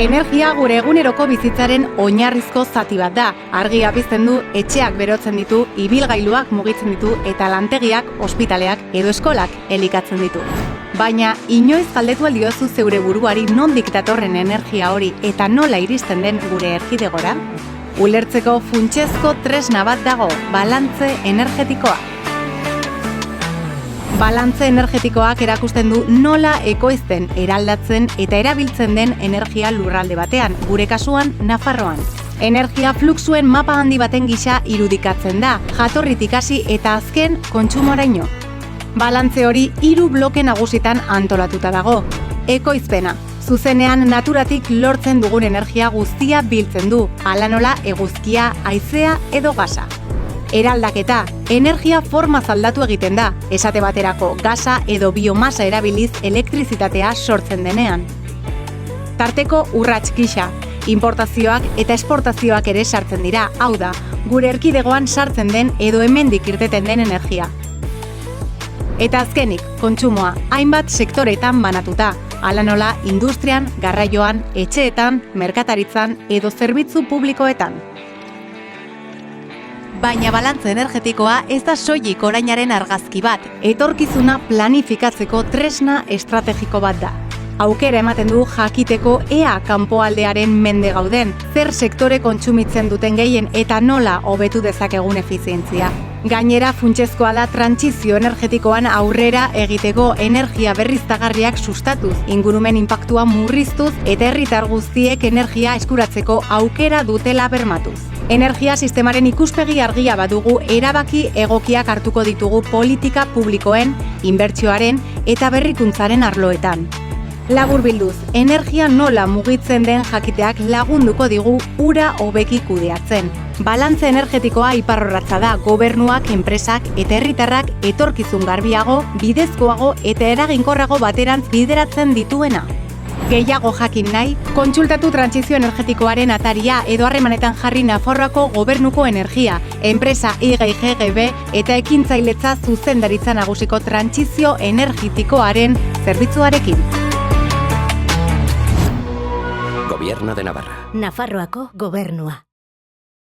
Energia gure eguneroko bizitzaren oinarrizko zati bat da. Argia pizten du, etxeak berotzen ditu, ibilgailuak mugitzen ditu eta lantegiak, ospitaleak edo eskolak elikatzen ditu. Baina, inoiz galdetu al diozu zeure buruari nondik datorren energia hori eta nola iristen den gure erkidegora? Ulertzeko funtsezko tresna bat dago, balantze energetikoa. Balantze energetikoak erakusten du nola ekoizten, eraldatzen eta erabiltzen den energia lurralde batean, gure kasuan Nafarroan. Energia fluxuen mapa handi baten gisa irudikatzen da, jatorritik hasi eta azken kontsumoraino. Balantze hori 3 bloke nagusitan antolatuta dago. Ekoizpena. Zuzenean naturatik lortzen dugun energia guztia biltzen du, hala nola eguzkia, haizea edo gasa. Eraldaketa, energia formaz aldatu egiten da, esate baterako gasa edo biomasa erabiliz elektrizitatea sortzen denean. Tarteko urrats gisa, importazioak eta esportazioak ere sartzen dira, hau da, gure erkidegoan sartzen den edo hemendik irteten den energia. Eta azkenik, kontsumoa, hainbat sektoretan banatuta, hala nola industrian, garraioan, etxeetan, merkataritzan edo zerbitzu publikoetan. Baina balantze energetikoa ez da soilik orainaren argazki bat, etorkizuna planifikatzeko tresna estrategiko bat da. Aukera ematen du jakiteko ea kanpoaldearen mende gauden, zer sektore kontsumitzen duten gehien eta nola hobetu dezakegun efizientzia. Gainera funtsezkoa da trantsizio energetikoan aurrera egiteko energia berriztagarriak sustatuz, ingurumen inpaktua murriztuz eta herritar guztiek energia eskuratzeko aukera dutela bermatuz. Energia sistemaren ikuspegi argia badugu, erabaki egokiak hartuko ditugu politika publikoen, inbertsioaren eta berrikuntzaren arloetan. Laburbilduz, energia nola mugitzen den jakiteak lagunduko digu ura hobeki kudeatzen. Balantze energetikoa iparrorratza da gobernuak, enpresak eta herritarrak etorkizun garbiago, bidezkoago eta eraginkorrago baterantz bideratzen dituena. Gehiago jakin nahi, kontsultatu trantsizio energetikoaren ataria edo harremanetan jarri Nafarroako gobernuko energia, enpresa IGGB eta ekintzailetza zuzendaritza nagusiko trantsizio energetikoaren zerbitzuarekin. Gobierno de Navarra. Nafarroako gobernua.